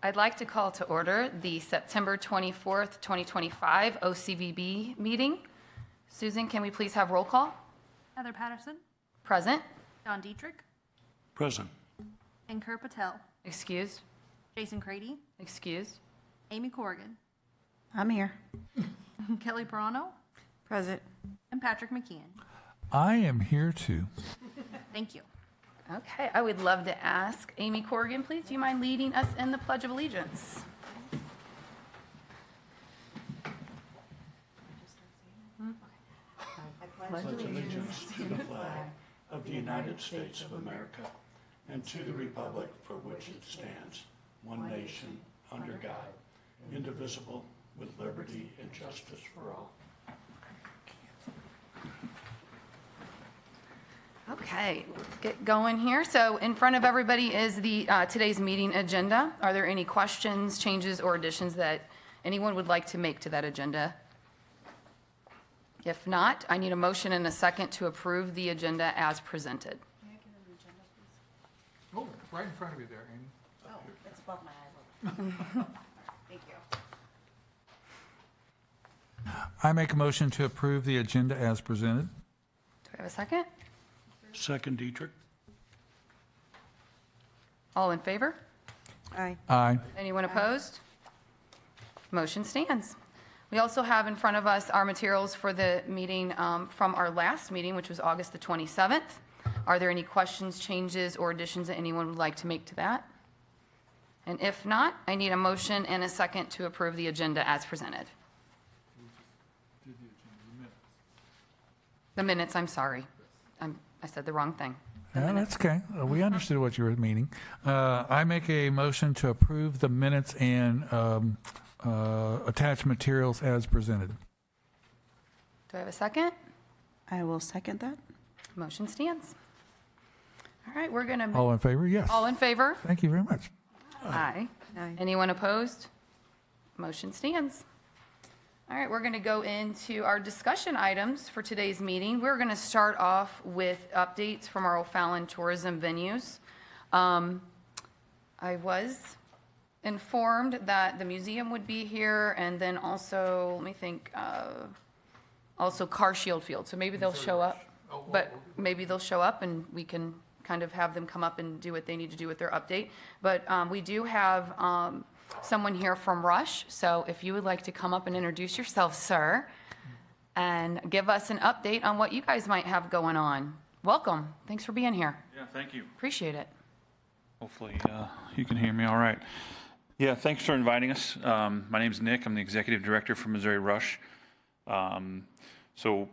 I'd like to call to order the September 24th, 2025 OCVB meeting. Susan, can we please have roll call? Heather Patterson, Present. Don Dietrich, Present. Ankur Patel, Excused. Jason Crady, Excused. Amy Corrigan, I'm here. Kelly Perano, Present. and Patrick McKeon. I am here too. Thank you. Okay, I would love to ask Amy Corrigan, please, do you mind leading us in the Pledge of Allegiance? Pledge allegiance to the flag of the United States of America and to the republic for which it stands, one nation, under God, indivisible, with liberty and justice for all. Okay, let's get going here. So in front of everybody is the today's meeting agenda. Are there any questions, changes, or additions that anyone would like to make to that agenda? If not, I need a motion and a second to approve the agenda as presented. Oh, right in front of you there, Amy. Oh, it's above my eye. Thank you. I make a motion to approve the agenda as presented. Do we have a second? Second, Dietrich. All in favor? Aye. Aye. Anyone opposed? Motion stands. We also have in front of us our materials for the meeting from our last meeting, which was August the 27th. Are there any questions, changes, or additions that anyone would like to make to that? And if not, I need a motion and a second to approve the agenda as presented. The minutes, I'm sorry. I said the wrong thing. Yeah, that's okay. We understood what you were meaning. I make a motion to approve the minutes and attached materials as presented. Do I have a second? I will second that. Motion stands. All right, we're going to, All in favor? Yes. all in favor? Thank you very much. Aye. Aye. Anyone opposed? Motion stands. All right, we're going to go into our discussion items for today's meeting. We're going to start off with updates from our O'Fallon tourism venues. I was informed that the museum would be here, and then also, let me think, also Car Shield Field. So maybe they'll show up, but maybe they'll show up and we can kind of have them come up and do what they need to do with their update. But we do have someone here from Rush, so if you would like to come up and introduce yourself, sir, and give us an update on what you guys might have going on. Welcome. Thanks for being here. Yeah, thank you. Appreciate it. Hopefully you can hear me all right. Yeah, thanks for inviting us. My name's Nick. I'm the executive director for Missouri Rush. So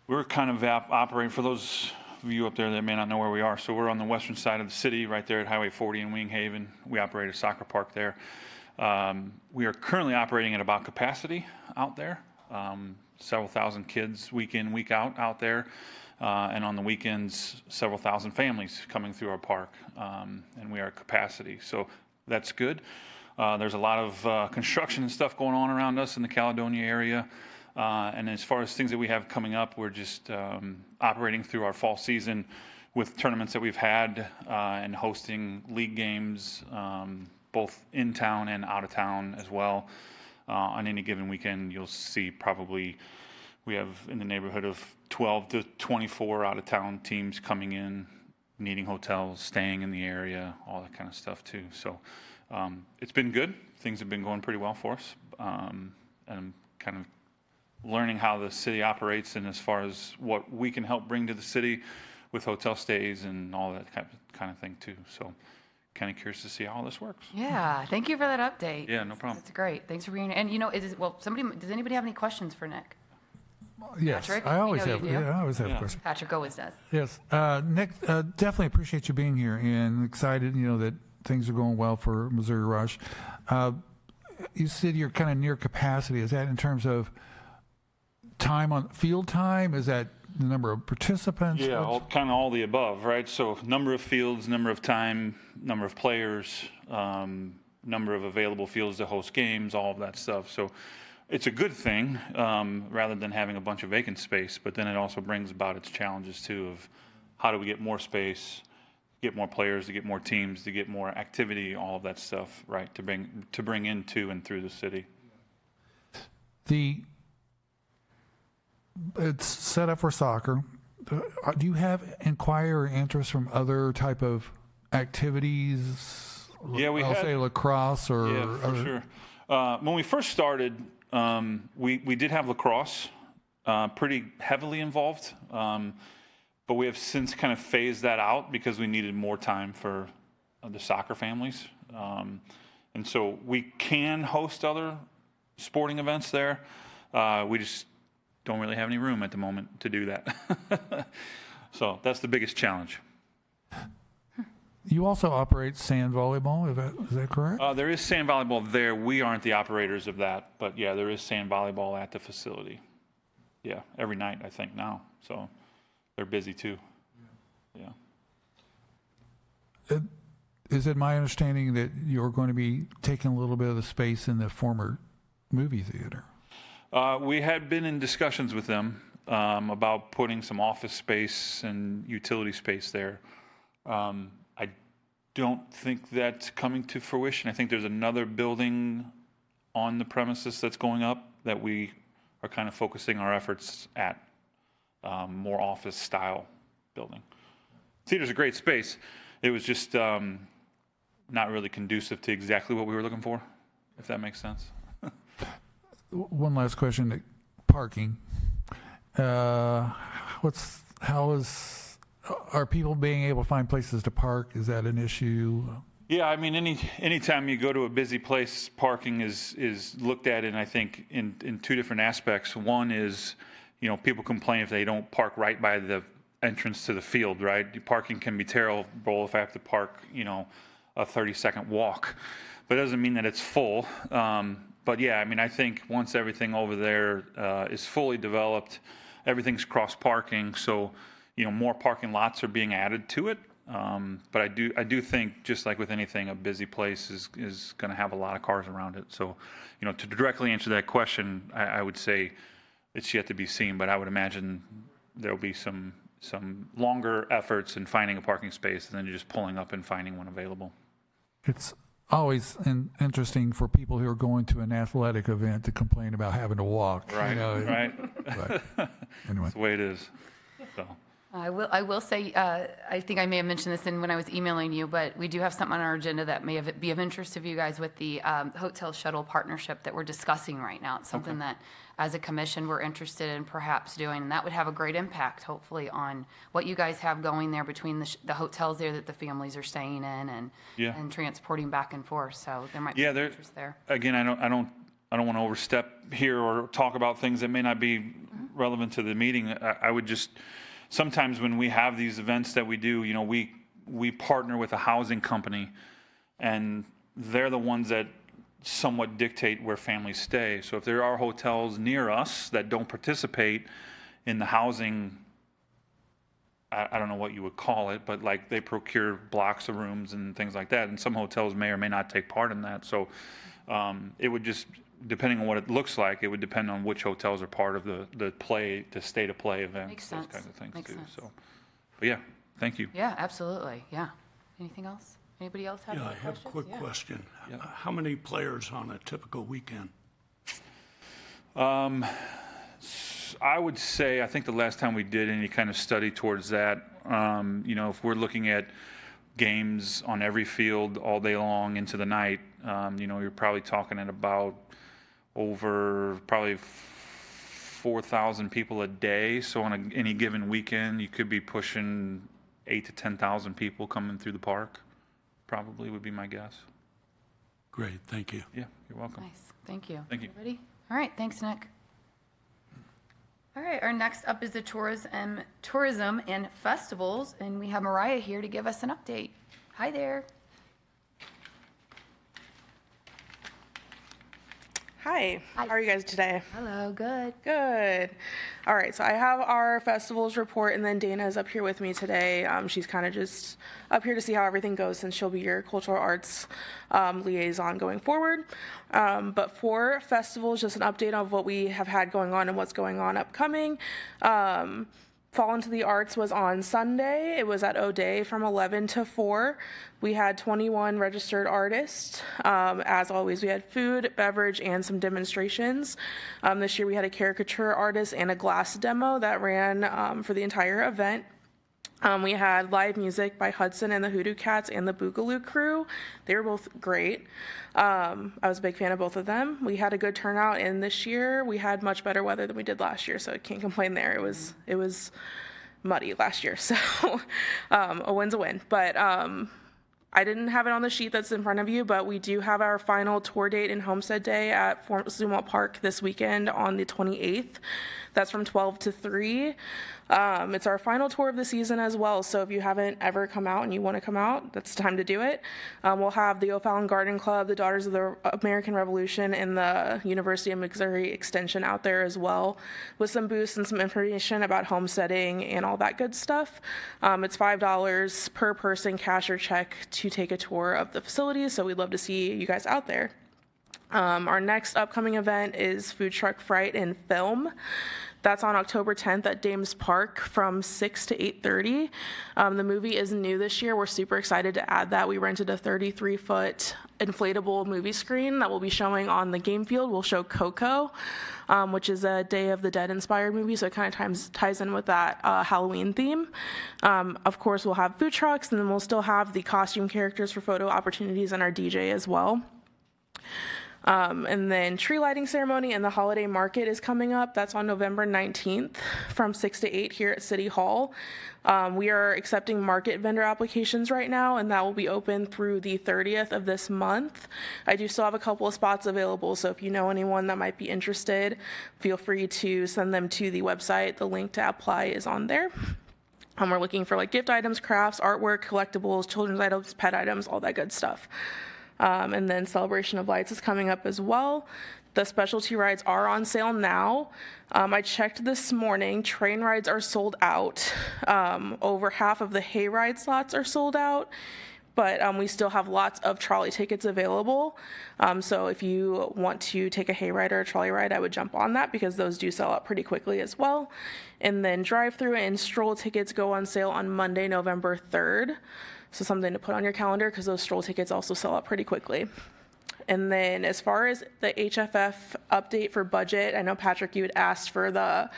we're kind of operating, for those of you up there that may not know where we are, so we're on the western side of the city, right there at Highway 40 in Wing Haven. We operate a soccer park there. We are currently operating at about capacity out there. Several thousand kids week in, week out there. And on the weekends, several thousand families coming through our park. And we are at capacity, so that's good. There's a lot of construction and stuff going on around us in the Caledonia area. And as far as things that we have coming up, we're just operating through our fall season with tournaments that we've had and hosting league games, both in town and out of town as well. On any given weekend, you'll see probably we have in the neighborhood of 12 to 24 out of town teams coming in, needing hotels, staying in the area, all that kind of stuff too. So it's been good. Things have been going pretty well for us. And I'm kind of learning how the city operates and as far as what we can help bring to the city with hotel stays and all that kind of thing too. So kind of curious to see how all this works. Yeah, thank you for that update. Yeah, no problem. That's great. Thanks for being here. And does anybody have any questions for Nick? Yes, Patrick, I we always know have. you do. Yeah, I always have Yeah. questions. Patrick always does. Yes, Nick, definitely appreciate you being here and excited. That things are going well for Missouri Rush. You said you're kind of near capacity. Is that in terms of time on field time? Is that the number of participants? Yeah, kind of all the above, right? So number of fields, number of time, number of players, number of available fields to host games, all of that stuff. So it's a good thing rather than having a bunch of vacant space, but then it also brings about its challenges too of how do we get more space, get more players, to get more teams, to get more activity, all of that stuff, right? To bring into and through the city. It's set up for soccer. Do you have inquire or interest from other type of activities? Yeah, I'll say lacrosse or Yeah, for sure. When we first started, we did have lacrosse pretty heavily involved, but we have since kind of phased that out because we needed more time for the soccer families. And so we can host other sporting events there. We just don't really have any room at the moment to do that. So that's the biggest challenge. You also operate sand volleyball, is that correct? There is sand volleyball there. We aren't the operators of that, but yeah, there is sand volleyball at the facility. Yeah, every night I think now. So they're busy too. Yeah. Is it my understanding that you're going to be taking a little bit of the space in the former movie theater? We had been in discussions with them about putting some office space and utility space there. I don't think that's coming to fruition. I think there's another building on the premises that's going up that we are kind of focusing our efforts at, more office style building. Theater's a great space. It was just not really conducive to exactly what we were looking for, if that makes sense. One last question: parking. Are people being able to find places to park? Is that an issue? Yeah, I mean, anytime you go to a busy place, parking is looked at in, I think, in two different aspects. One is, people complain if they don't park right by the entrance to the field, right? Parking can be terrible if I have to park, a 30-second walk, but it doesn't mean that it's full. But yeah, I mean, I think once everything over there is fully developed, everything's cross parking, so more parking lots are being added to it. But I do think, just like with anything, a busy place is going to have a lot of cars around it. So, to directly answer that question, I would say it's yet to be seen. But I would imagine there'll be some longer efforts in finding a parking space than just pulling up and finding one available. It's always interesting for people who are going to an athletic event to complain about having to walk. Right. Right. But anyway, That's the way it is. So. I will say, I think I may have mentioned this when I was emailing you, but we do have something on our agenda that may be of interest to you guys with the hotel shuttle partnership that we're discussing right now. It's something that, as a commission, we're interested in perhaps doing, and that would have a great impact, hopefully, on what you guys have going there between the hotels there that the families are staying in and transporting back and forth. So there might be some interest there. Again, I don't want to overstep here or talk about things that may not be relevant to the meeting. I would just. Sometimes when we have these events that we do, we partner with a housing company, and they're the ones that somewhat dictate where families stay. So if there are hotels near us that don't participate in the housing, I don't know what you would call it, but like they procure blocks of rooms and things like that, and some hotels may or may not take part in that. So it would just, depending on what it looks like, it would depend on which hotels are part of the state of play events. Makes sense. Those kinds of things Makes too. sense. So, but yeah, thank you. Yeah, absolutely. Yeah. Anything else? Anybody else have Yeah, any I have a questions? quick Yeah. question. How many players on a typical weekend? I would say, I think the last time we did any kind of study towards that, if we're looking at games on every field all day long into the night, you're probably talking at about over probably 4,000 people a day. So on any given weekend, you could be pushing 8,000 to 10,000 people coming through the park. Probably would be my guess. Great, thank you. Yeah, you're welcome. Nice. Thank you. Thank you. Everybody? All right. Thanks, Nick. All right. Our next up is the tourism and festivals, and we have Mariah here to give us an update. Hi there. Hi. Hi. How are you guys today? Hello. Good. Good. All right, so I have our festivals report, and then Dana is up here with me today. She's kind of just up here to see how everything goes, since she'll be your cultural arts liaison going forward. But for festivals, just an update on what we have had going on and what's going on upcoming. Fall into the Arts was on Sunday. It was at O'Day from 11 to 4. We had 21 registered artists. As always, we had food, beverage, and some demonstrations. This year we had a caricature artist and a glass demo that ran for the entire event. We had live music by Hudson and the Hoodoo Cats and the Boogaloo Crew. They were both great. I was a big fan of both of them. We had a good turnout, and this year we had much better weather than we did last year, so I can't complain there. It was muddy last year, so a win's a win. But I didn't have it on the sheet that's in front of you, but we do have our final tour date in Homestead Day at Zumwalt Park this weekend on the 28th. That's from 12 to 3. It's our final tour of the season as well, so if you haven't ever come out and you want to come out, that's the time to do it. We'll have the O'Fallon Garden Club, the Daughters of the American Revolution, and the University of Missouri Extension out there as well, with some booths and some information about homesteading and all that good stuff. It's $5 per person, cash or check, to take a tour of the facilities, so we'd love to see you guys out there. Our next upcoming event is Food Truck Fright and Film. That's on October 10th at Dames Park from 6 to 8:30. The movie is new this year. We're super excited to add that. We rented a 33-foot inflatable movie screen that will be showing on the game field. We'll show Coco, which is a Day of the Dead inspired movie, so it kind of ties in with that Halloween theme. Of course, we'll have food trucks, and then we'll still have the costume characters for photo opportunities and our DJ as well. And then tree lighting ceremony and the holiday market is coming up. That's on November 19th from 6 to 8 here at City Hall. We are accepting market vendor applications right now, and that will be open through the 30th of this month. I do still have a couple of spots available, so if you know anyone that might be interested, feel free to send them to the website. The link to apply is on there. We're looking for like gift items, crafts, artwork, collectibles, children's items, pet items, all that good stuff. And then Celebration of Lights is coming up as well. The specialty rides are on sale now. I checked this morning. Train rides are sold out. Over half of the hayride slots are sold out, but we still have lots of trolley tickets available. So if you want to take a hayride or a trolley ride, I would jump on that because those do sell out pretty quickly as well. And then drive-through and stroll tickets go on sale on Monday, November 3rd. So something to put on your calendar because those stroll tickets also sell out pretty quickly. And then as far as the HFF update for budget, I know, Patrick, you had asked for the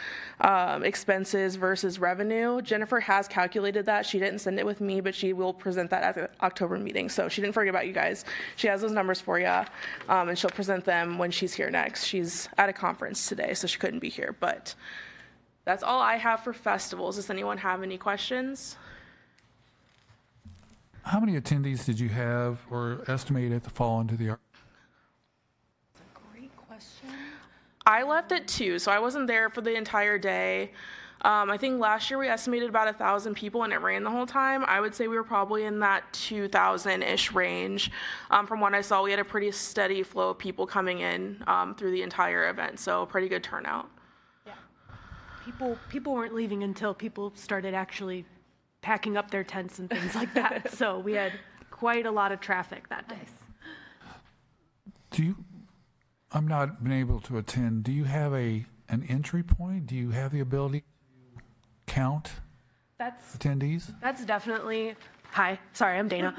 expenses versus revenue. Jennifer has calculated that. She didn't send it with me, but she will present that at the October meeting. So she didn't forget about you guys. She has those numbers for you, and she'll present them when she's here next. She's at a conference today, so she couldn't be here. But that's all I have for festivals. Does anyone have any questions? How many attendees did you have or estimate at the Fall into the Arts? Great question. I left at 2, so I wasn't there for the entire day. I think last year we estimated about 1,000 people and it rained the whole time. I would say we were probably in that 2,000-ish range. From what I saw, we had a pretty steady flow of people coming in through the entire event, so a pretty good turnout. Yeah. People weren't leaving until people started actually packing up their tents and things like that. So we had quite a lot of traffic that day. I'm not been able to attend. Do you have an entry point? Do you have the ability to count attendees? That's definitely, hi, sorry, I'm Dana.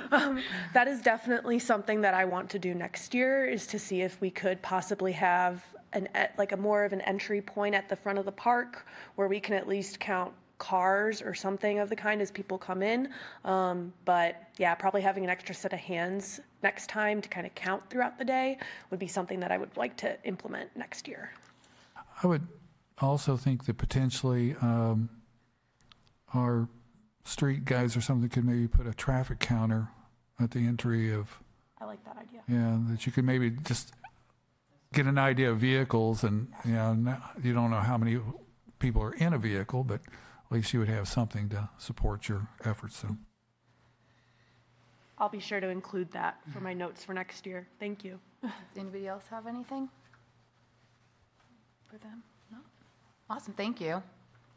That is definitely something that I want to do next year, is to see if we could possibly have a more of an entry point at the front of the park where we can at least count cars or something of the kind as people come in. But yeah, probably having an extra set of hands next time to kind of count throughout the day would be something that I would like to implement next year. I would also think that potentially our street guys or something could maybe put a traffic counter at the entry of. I like that idea. Yeah, that you could maybe just get an idea of vehicles, and you don't know how many people are in a vehicle, but at least you would have something to support your efforts. So I'll be sure to include that for my notes for next year. Thank you. Does anybody else have anything for them? No? Awesome, thank you.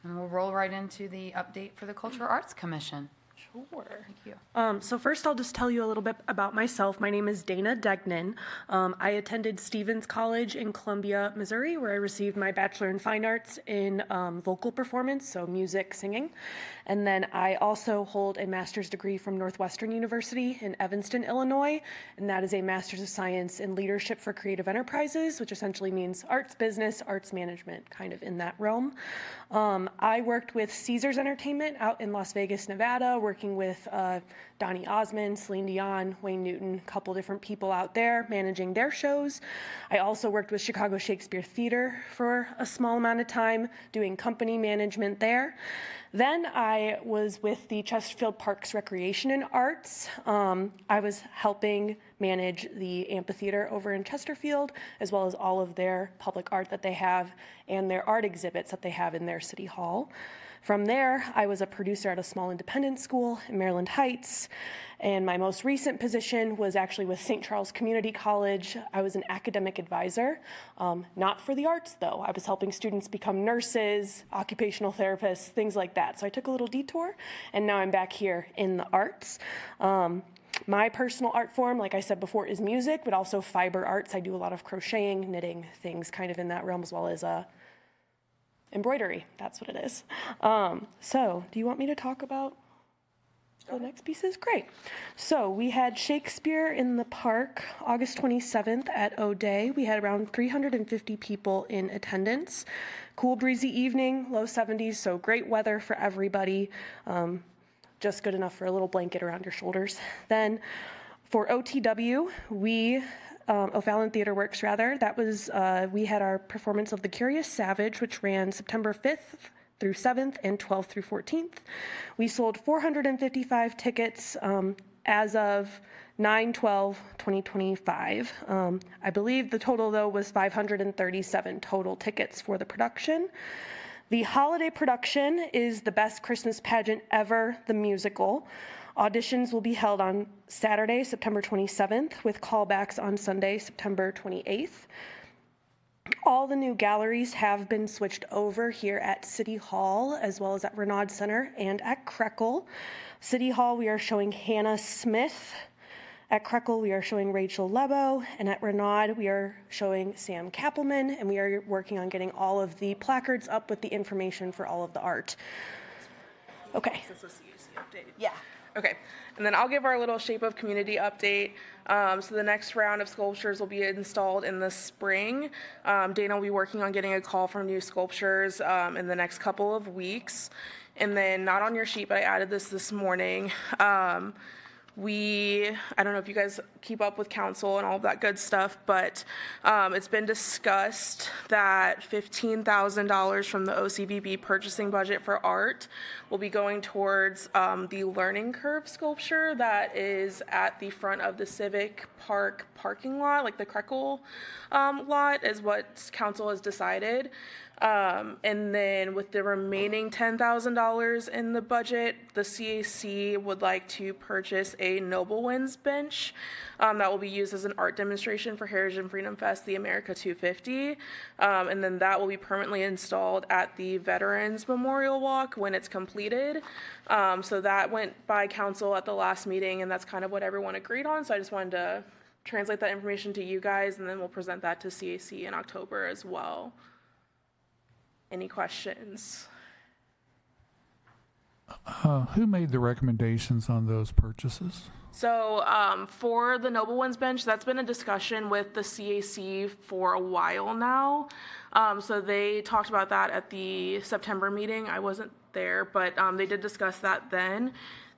And we'll roll right into the update for the Cultural Arts Commission. Sure. Thank you. So first, I'll just tell you a little bit about myself. My name is Dana Degnan. I attended Stevens College in Columbia, Missouri, where I received my Bachelor in Fine Arts in vocal performance, so music, singing. And then I also hold a master's degree from Northwestern University in Evanston, Illinois, and that is a Master's of Science in Leadership for Creative Enterprises, which essentially means arts business, arts management, kind of in that realm. I worked with Caesars Entertainment out in Las Vegas, Nevada, working with Donny Osmond, Celine Dion, Wayne Newton, a couple different people out there managing their shows. I also worked with Chicago Shakespeare Theater for a small amount of time, doing company management there. Then I was with the Chesterfield Parks Recreation and Arts. I was helping manage the amphitheater over in Chesterfield, as well as all of their public art that they have and their art exhibits that they have in their city hall. From there, I was a producer at a small independent school in Maryland Heights, and my most recent position was actually with St. Charles Community College. I was an academic advisor, not for the arts though. I was helping students become nurses, occupational therapists, things like that. So I took a little detour, and now I'm back here in the arts. My personal art form, like I said before, is music, but also fiber arts. I do a lot of crocheting, knitting, things kind of in that realm, as well as embroidery. That's what it is. So do you want me to talk about the next pieces? Great. So we had Shakespeare in the Park, August 27th at O'Day. We had around 350 people in attendance. Cool, breezy evening, low 70s, so great weather for everybody. Just good enough for a little blanket around your shoulders. Then for OTW, O'Fallon Theater Works, rather, that was, we had our performance of The Curious Savage, which ran September 5th through 7th and 12th through 14th. We sold 455 tickets as of 9/12/2025. I believe the total, though, was 537 total tickets for the production. The holiday production is The Best Christmas Pageant Ever, the musical. Auditions will be held on Saturday, September 27th, with callbacks on Sunday, September 28th. All the new galleries have been switched over here at City Hall, as well as at Renaud Center and at Krekel. City Hall, we are showing Hannah Smith. At Krekel, we are showing Rachel Lebo, and at Renaud, we are showing Sam Kappelman, and we are working on getting all of the placards up with the information for all of the art. Okay. Yeah. Okay, and then I'll give our little Shape of Community update. So the next round of sculptures will be installed in the spring. Dana will be working on getting a call from new sculptures in the next couple of weeks. And then, not on your sheet, but I added this morning. I don't know if you guys keep up with council and all of that good stuff, but it's been discussed that $15,000 from the OCVB purchasing budget for art will be going towards the Learning Curve sculpture that is at the front of the Civic Park parking lot, like the Krekel lot, is what council has decided. And then with the remaining $10,000 in the budget, the CAC would like to purchase a Noble Winds bench that will be used as an art demonstration for Heritage and Freedom Fest, the America 250. And then that will be permanently installed at the Veterans Memorial Walk when it's completed. So that went by council at the last meeting, and that's kind of what everyone agreed on. So I just wanted to translate that information to you guys, and then we'll present that to CAC in October as well. Any questions? Who made the recommendations on those purchases? So for the Noble Winds bench, that's been a discussion with the CAC for a while now. So they talked about that at the September meeting. I wasn't there, but they did discuss that then.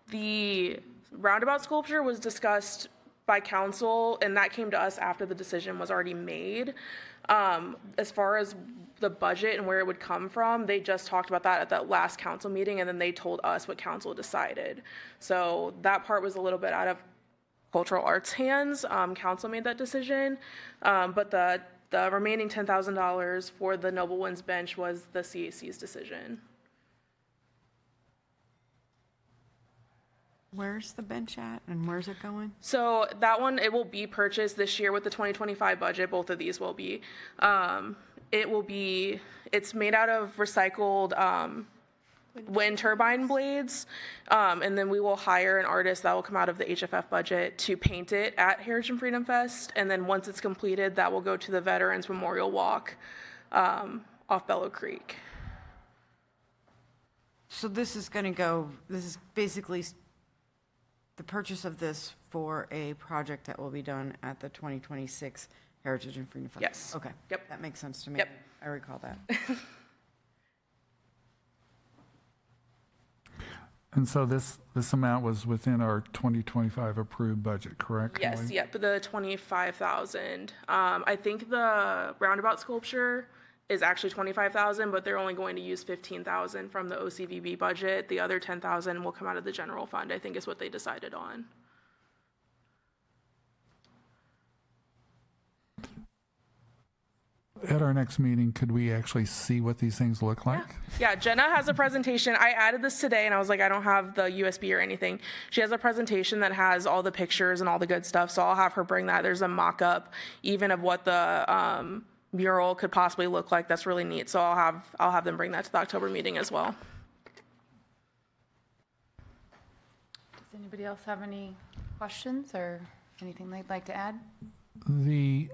The roundabout sculpture was discussed by council, and that came to us after the decision was already made. As far as the budget and where it would come from, they just talked about that at that last council meeting, and then they told us what council decided. So that part was a little bit out of cultural arts hands. Council made that decision, but the remaining $10,000 for the Noble Winds bench was the CAC's decision. Where's the bench at and where's it going? So that one, it will be purchased this year with the 2025 budget. Both of these will be. It's made out of recycled wind turbine blades. And then we will hire an artist that will come out of the HFF budget to paint it at Heritage and Freedom Fest. And then once it's completed, that will go to the Veterans Memorial Walk off Bellow Creek. So this is going to go, this is basically the purchase of this for a project that will be done at the 2026 Heritage and Freedom Festival? Yes. Okay. Yep. That makes sense to me. Yep. I recall that. And so this amount was within our 2025 approved budget, correct? Yes, Kelly? yep, the 25,000. I think the roundabout sculpture is actually 25,000, but they're only going to use 15,000 from the OCVB budget. The other 10,000 will come out of the general fund, I think is what they decided on. At our next meeting, could we actually see what these things look like? Yeah, Jenna has a presentation. I added this today and I was like, I don't have the USB or anything. She has a presentation that has all the pictures and all the good stuff, so I'll have her bring that. There's a mock-up even of what the mural could possibly look like. That's really neat, so I'll have them bring that to the October meeting as well. Does anybody else have any questions or anything they'd like to add? The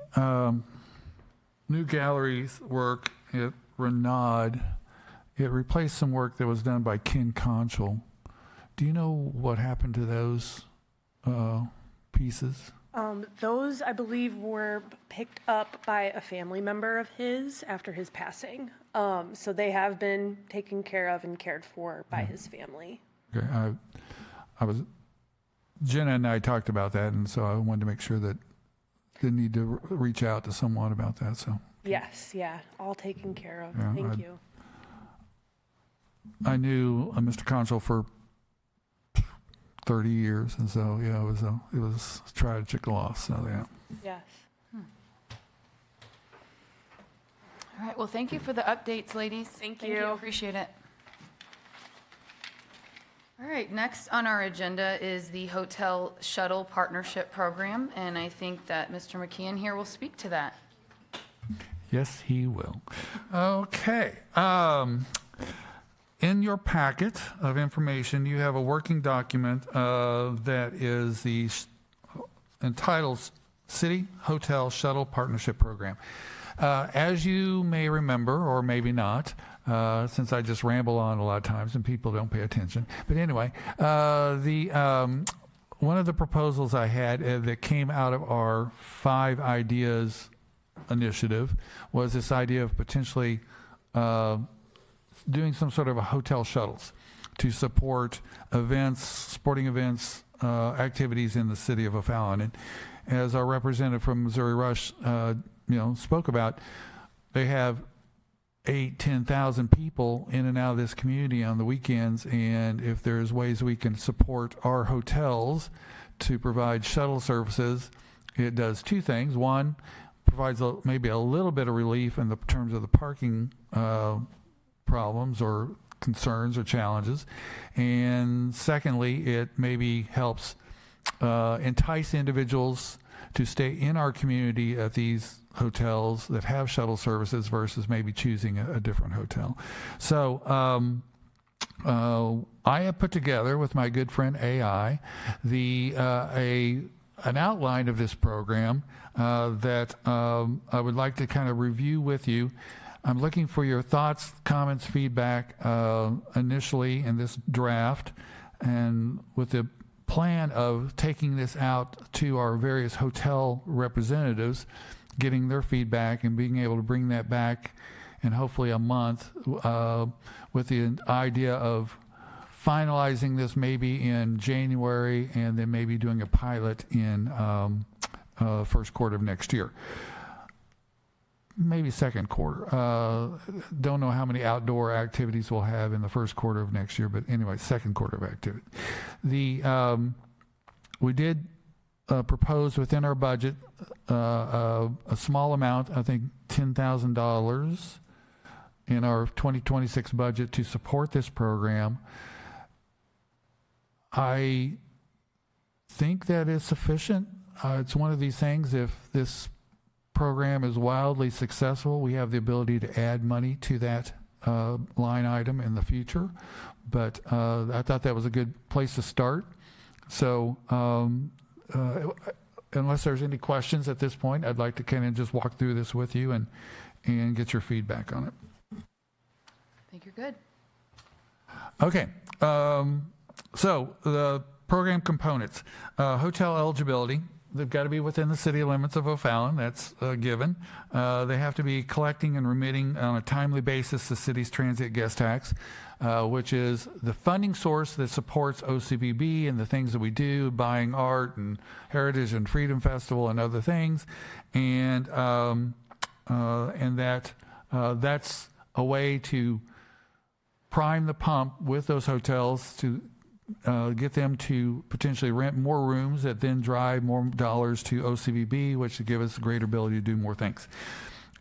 new galleries work at Renaud, it replaced some work that was done by Ken Conchel. Do you know what happened to those pieces? Those, I believe, were picked up by a family member of his after his passing. So they have been taken care of and cared for by his family. Okay, Jenna and I talked about that, and so I wanted to make sure that they need to reach out to someone about that. So Yes, yeah, all taken care of. Yeah, Thank you. I knew Mr. Conchel for 30 years, and so yeah, it was a tragic loss. So yeah. Yes. All right, well, thank you for the updates, ladies. Thank you. Appreciate it. All right, next on our agenda is the Hotel Shuttle Partnership Program, and I think that Mr. McKeon here will speak to that. Yes, he will. Okay. In your packet of information, you have a working document that is entitled City Hotel Shuttle Partnership Program. As you may remember, or maybe not, since I just ramble on a lot of times and people don't pay attention. But anyway, one of the proposals I had that came out of our 5 Ideas initiative was this idea of potentially doing some sort of a hotel shuttles to support events, sporting events, activities in the city of O'Fallon. And as our representative from Missouri Rush spoke about, they have 8,000-10,000 people in and out of this community on the weekends, and if there's ways we can support our hotels to provide shuttle services, it does 2 things. One, provides maybe a little bit of relief in the terms of the parking problems or concerns or challenges, and secondly, it maybe helps entice individuals to stay in our community at these hotels that have shuttle services versus maybe choosing a different hotel. So I have put together with my good friend AI an outline of this program that I would like to kind of review with you. I'm looking for your thoughts, comments, feedback initially in this draft, and with the plan of taking this out to our various hotel representatives, getting their feedback and being able to bring that back in hopefully a month with the idea of finalizing this maybe in January and then maybe doing a pilot in first quarter of next year. Maybe second quarter. Don't know how many outdoor activities we'll have in the first quarter of next year, but anyway, second quarter of activity. We did propose within our budget a small amount, I think $10,000 in our 2026 budget to support this program. I think that is sufficient. It's one of these things, if this program is wildly successful, we have the ability to add money to that line item in the future. But I thought that was a good place to start. So unless there's any questions at this point, I'd like to kind of just walk through this with you and get your feedback on it. I think you're good. Okay. So the program components, hotel eligibility. They've got to be within the city limits of O'Fallon. That's a given. They have to be collecting and remitting on a timely basis the city's transient guest tax, which is the funding source that supports OCVB and the things that we do, buying art and Heritage and Freedom Festival and other things, and that's a way to prime the pump with those hotels to get them to potentially rent more rooms that then drive more dollars to OCVB, which would give us a greater ability to do more things.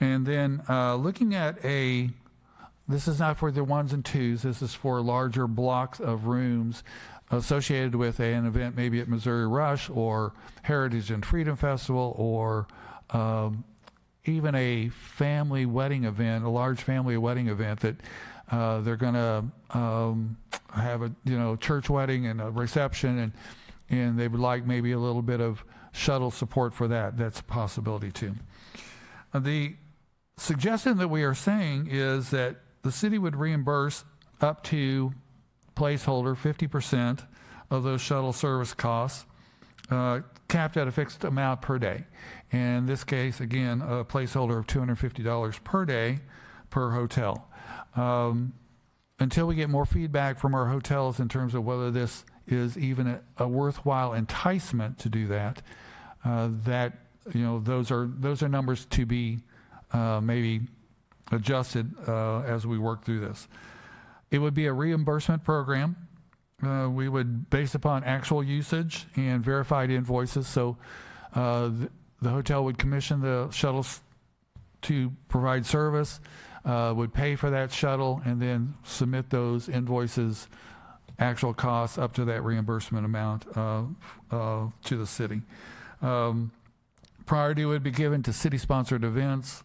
And then looking at this is not for the ones and twos, this is for larger blocks of rooms associated with an event, maybe at Missouri Rush or Heritage and Freedom Festival, or even a family wedding event, a large family wedding event that they're going to have a church wedding and a reception, and they would like maybe a little bit of shuttle support for that. That's a possibility too. The suggestion that we are saying is that the city would reimburse up to placeholder 50% of those shuttle service costs, capped at a fixed amount per day. And in this case, again, a placeholder of $250 per day per hotel. Until we get more feedback from our hotels in terms of whether this is even a worthwhile enticement to do that, those are numbers to be maybe adjusted as we work through this. It would be a reimbursement program. We would, based upon actual usage and verified invoices, so the hotel would commission the shuttles to provide service, would pay for that shuttle, and then submit those invoices, actual costs up to that reimbursement amount to the city. Priority would be given to city-sponsored events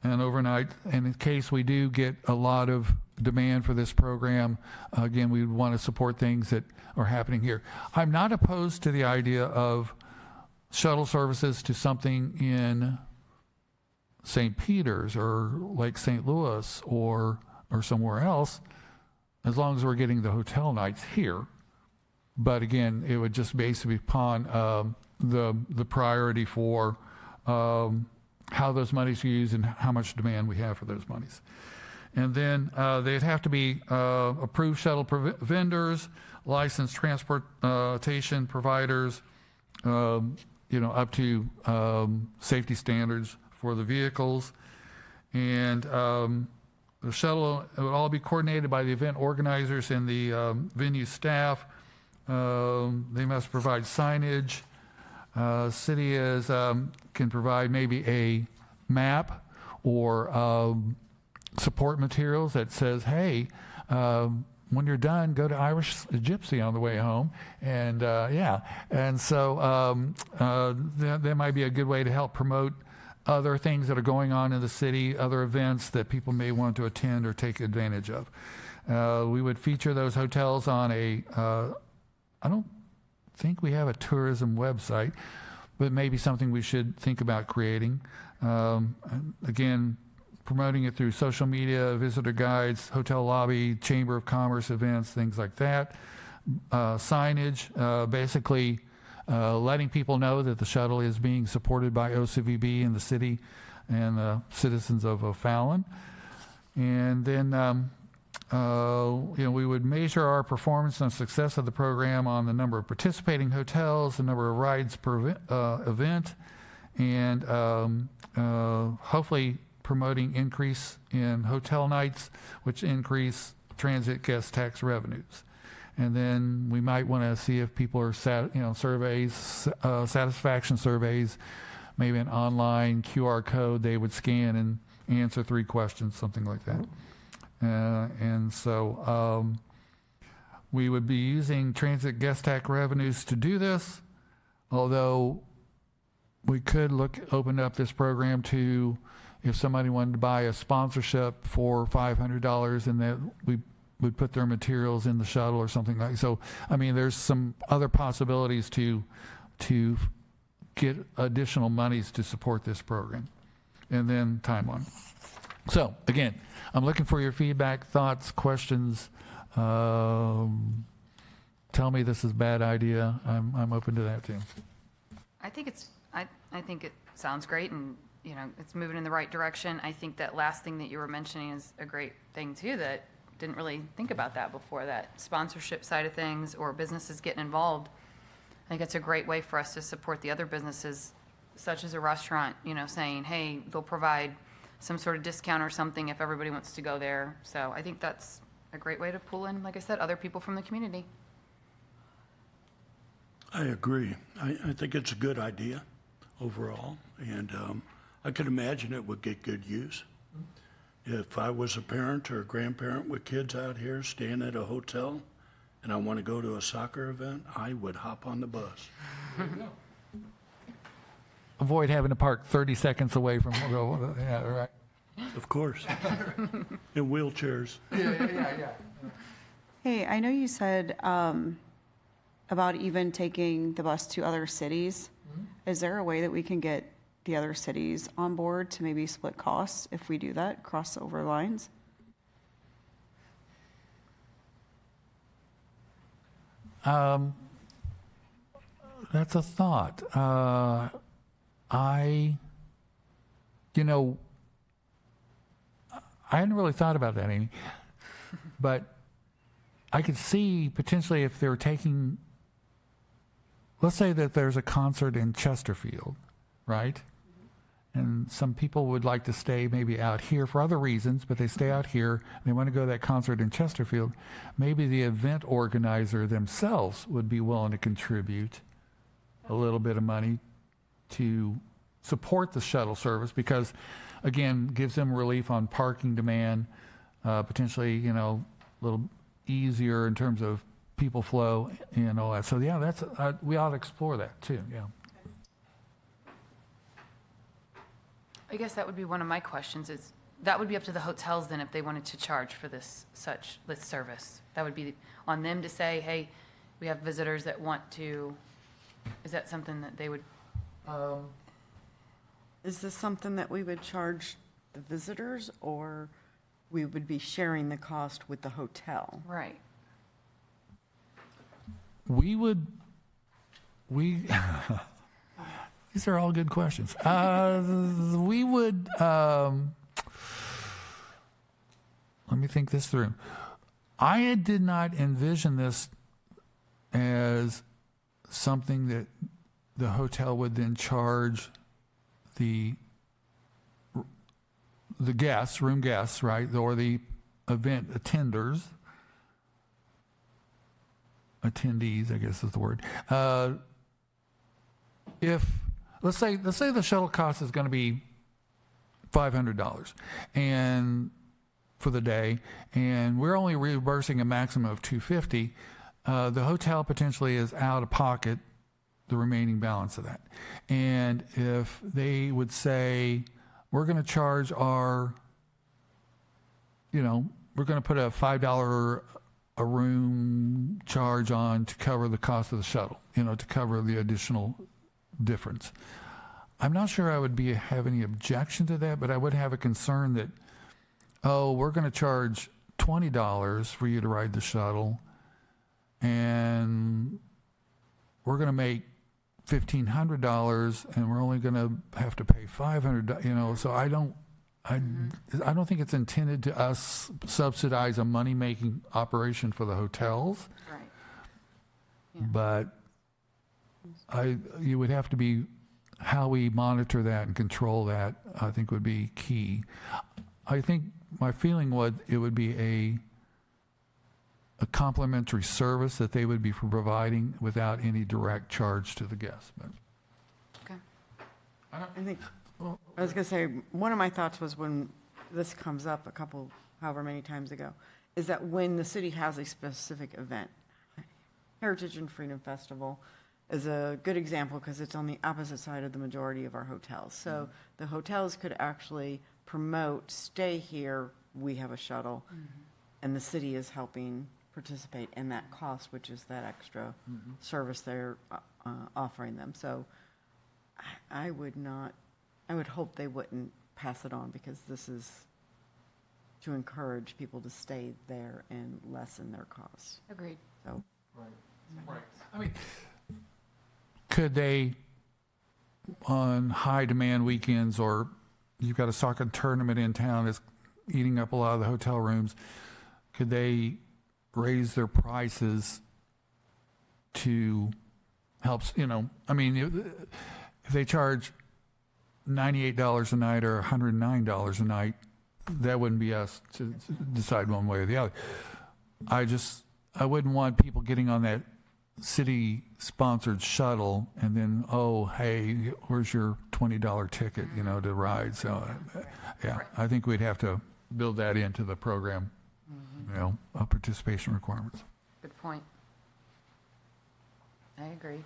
and overnight. And in case we do get a lot of demand for this program, again, we would want to support things that are happening here. I'm not opposed to the idea of shuttle services to something in St. Peter's or Lake St. Louis or somewhere else, as long as we're getting the hotel nights here. But again, it would just basically be upon the priority for how those monies are used and how much demand we have for those monies. And then they'd have to be approved shuttle vendors, licensed transportation providers, up to safety standards for the vehicles. And the shuttle would all be coordinated by the event organizers and the venue staff. They must provide signage. City can provide maybe a map or support materials that says, hey, when you're done, go to Irish Gypsy on the way home. And and so that might be a good way to help promote other things that are going on in the city, other events that people may want to attend or take advantage of. We would feature those hotels on I don't think we have a tourism website, but maybe something we should think about creating. Again, promoting it through social media, visitor guides, hotel lobby, chamber of commerce events, things like that. Signage, basically letting people know that the shuttle is being supported by OCVB and the city and the citizens of O'Fallon. And then we would measure our performance and success of the program on the number of participating hotels, the number of rides per event, and hopefully promoting increase in hotel nights, which increase transit guest tax revenues. And then we might want to see if people are surveys, satisfaction surveys, maybe an online QR code they would scan and answer 3 questions, something like that. And so we would be using transit guest tax revenues to do this, although we could open up this program to if somebody wanted to buy a sponsorship for $500 and that we would put their materials in the shuttle or something like. So, I mean, there's some other possibilities to get additional monies to support this program. And then timeline. So, again, I'm looking for your feedback, thoughts, questions. Tell me this is a bad idea. I'm open to that too. I think I think it sounds great, and you know, it's moving in the right direction. I think that last thing that you were mentioning is a great thing too, that didn't really think about that before, that sponsorship side of things or businesses getting involved. I think it's a great way for us to support the other businesses, such as a restaurant, you know, saying, hey, they'll provide some sort of discount or something if everybody wants to go there. So I think that's a great way to pull in, like I said, other people from the community. I agree. I think it's a good idea overall, and I could imagine it would get good use. If I was a parent or a grandparent with kids out here staying at a hotel and I want to go to a soccer event, I would hop on the bus. Avoid having to park 30 seconds away from, yeah, right. Of course. In wheelchairs. Yeah. Hey, I know you said about even taking the bus to other cities. Is there a way that we can get the other cities on board to maybe split costs if we do that, cross over lines? That's a thought. I hadn't really thought about that, Amy, but I could see potentially if they're taking, let's say that there's a concert in Chesterfield, right? And some people would like to stay maybe out here for other reasons, but they stay out here, and they want to go to that concert in Chesterfield. Maybe the event organizer themselves would be willing to contribute a little bit of money to support the shuttle service because, again, gives them relief on parking demand, potentially, a little easier in terms of people flow and all that. So, yeah, that's we ought to explore that too, yeah. I guess that would be one of my questions is, that would be up to the hotels then if they wanted to charge for this service. That would be on them to say, hey, we have visitors that want to, is that something that they would? Is this something that we would charge the visitors, or we would be sharing the cost with the hotel? Right. These are all good questions. We would, let me think this through. I did not envision this as something that the hotel would then charge the guests, room guests, right, or the event attendees, I guess is the word. If let's say the shuttle cost is going to be $500 and for the day, and we're only reimbursing a maximum of $250, the hotel potentially is out of pocket the remaining balance of that. And if they would say, we're going to charge we're going to put a $5 a room charge on to cover the cost of the shuttle, to cover the additional difference. I'm not sure I would have any objection to that, but I would have a concern that, we're going to charge $20 for you to ride the shuttle, and we're going to make $1,500, and we're only going to have to pay $500. So I don't think it's intended to us subsidize a money-making operation for the hotels. Right. But you would have to be, how we monitor that and control that, I think would be key. I think my feeling it would be a complimentary service that they would be providing without any direct charge to the guests. But Okay. I was going to say, one of my thoughts was when this comes up however many times ago, is that when the city has a specific event, Heritage and Freedom Festival is a good example because it's on the opposite side of the majority of our hotels. So the hotels could actually promote, stay here, we have a shuttle. And the city is helping participate in that cost, which is that extra service they're offering them. So I would hope they wouldn't pass it on, because this is to encourage people to stay there and lessen their costs. Agreed. So Right. I mean, could they, on high demand weekends, or you've got a soccer tournament in town that's eating up a lot of the hotel rooms, could they raise their prices to help, I mean, if they charge $98 a night or $109 a night, that wouldn't be us to decide one way or the other. I wouldn't want people getting on that city-sponsored shuttle and then, oh, hey, where's your $20 ticket, to ride? So, yeah, I think we'd have to build that into the program, participation requirements. Good point. I agree.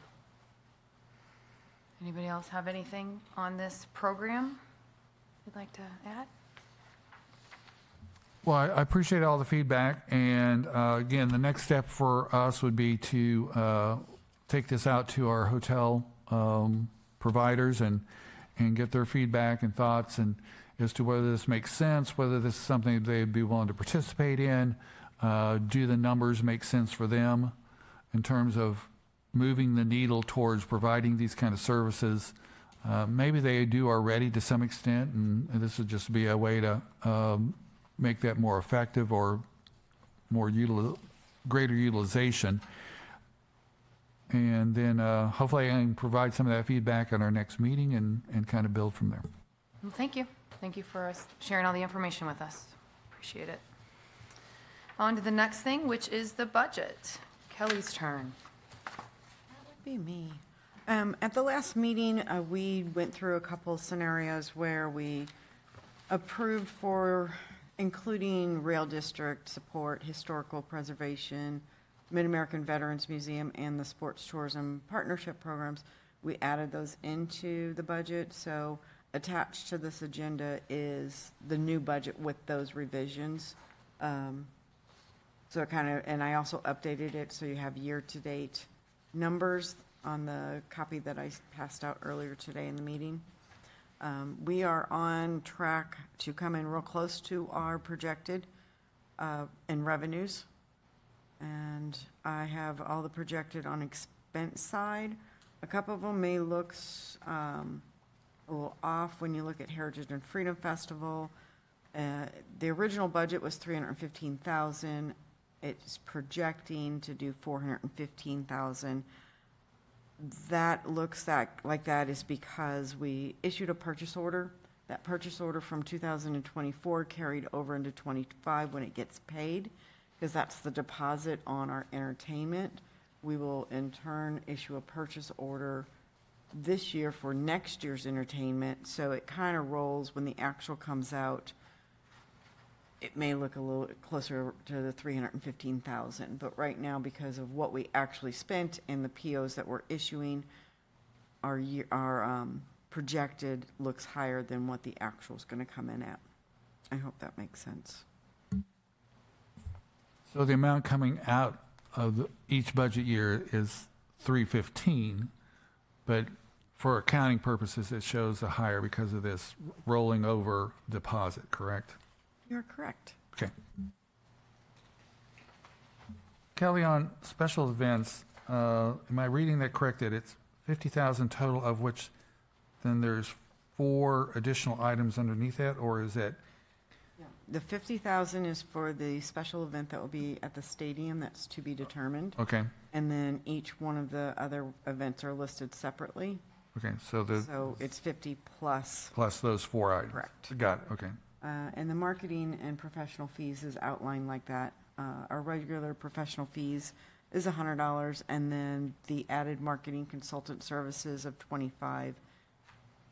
Anybody else have anything on this program you'd like to add? Well, I appreciate all the feedback, and again, the next step for us would be to take this out to our hotel providers and get their feedback and thoughts, and as to whether this makes sense, whether this is something they'd be willing to participate in. Do the numbers make sense for them in terms of moving the needle towards providing these kind of services? Maybe they do already to some extent, and this would just be a way to make that more effective or more greater utilization. And then hopefully I can provide some of that feedback at our next meeting and kind of build from there. Well, thank you. Thank you for sharing all the information with us. Appreciate it. On to the next thing, which is the budget. Kelly's turn. be me. At the last meeting, we went through a couple of scenarios where we approved for including rail district support, historical preservation, Mid-American Veterans Museum, and the sports tourism partnership programs. We added those into the budget, so attached to this agenda is the new budget with those revisions. So and I also updated it so you have year-to-date numbers on the copy that I passed out earlier today in the meeting. We are on track to come in real close to our projected in revenues. And I have all the projected on expense side. A couple of them may look a little off when you look at Heritage and Freedom Festival. The original budget was $315,000. It's projecting to do $415,000. That looks like that is because we issued a purchase order. That purchase order from 2024 carried over into 25 when it gets paid, because that's the deposit on our entertainment. We will in turn issue a purchase order this year for next year's entertainment, so it kind of rolls. When the actual comes out, it may look a little closer to the $315,000, but right now, because of what we actually spent and the POs that we're issuing, our projected looks higher than what the actual is going to come in at. I hope that makes sense. So the amount coming out of each budget year is $315, but for accounting purposes, it shows a higher because of this rolling over deposit, correct? You're correct. Okay. Kelly, on special events, am I reading that correct, that it's 50,000 total, of which then there's 4 additional items underneath that, or is that? The $50,000 is for the special event that will be at the stadium. That's to be determined. Okay, And then each one of the other events are listed separately. okay, So it's 50 plus. plus those 4 items. Correct. Got it, okay. And the marketing and professional fees is outlined like that. Our regular professional fees is $100, and then the added marketing consultant services of $25.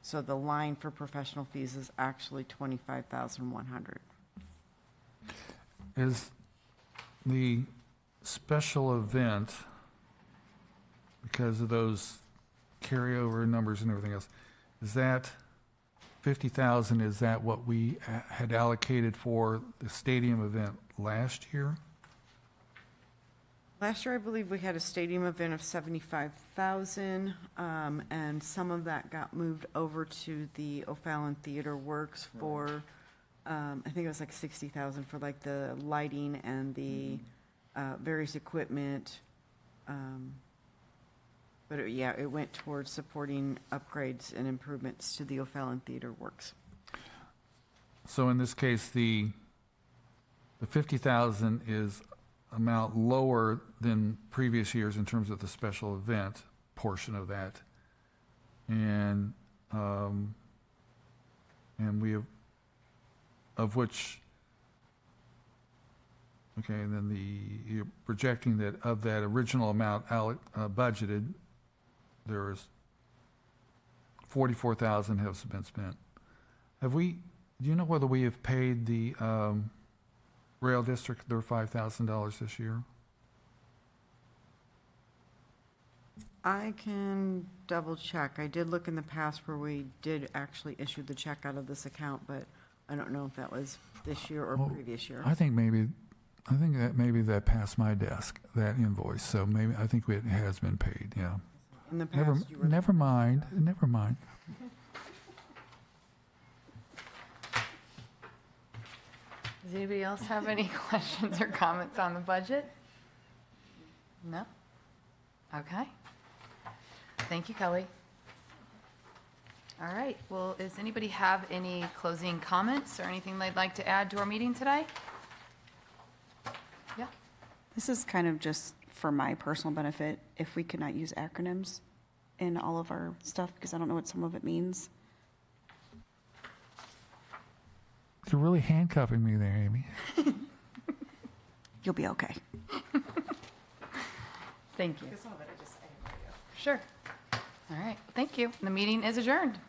So the line for professional fees is actually $25,100. Is the special event, because of those carryover numbers and everything else, is that 50,000, is that what we had allocated for the stadium event last year? Last year, I believe we had a stadium event of 75,000, and some of that got moved over to the O'Fallon Theater Works for, I think it was like 60,000 for like the lighting and the various equipment. But it went towards supporting upgrades and improvements to the O'Fallon Theater Works. So in this case, the 50,000 is amount lower than previous years in terms of the special event portion of that. And we have, of which, okay, and then you're projecting that of that original amount budgeted, there is 44,000 has been spent. Do you know whether we have paid the Rail District their $5,000 this year? I can double check. I did look in the past where we did actually issue the check out of this account, but I don't know if that was this year or Well, previous year. I think that passed my desk, that invoice. So maybe I think it has been paid. Yeah. In the past, you were. Never mind. Does anybody else have any questions or comments on the budget? No? Okay. Thank you, Kelly. All right, well, does anybody have any closing comments or anything they'd like to add to our meeting today? Yeah? This is kind of just for my personal benefit, if we could not use acronyms in all of our stuff, because I don't know what some of it means. You're really handcuffing me there, Amy. You'll be okay. Thank you. Sure. All right, thank you. The meeting is adjourned.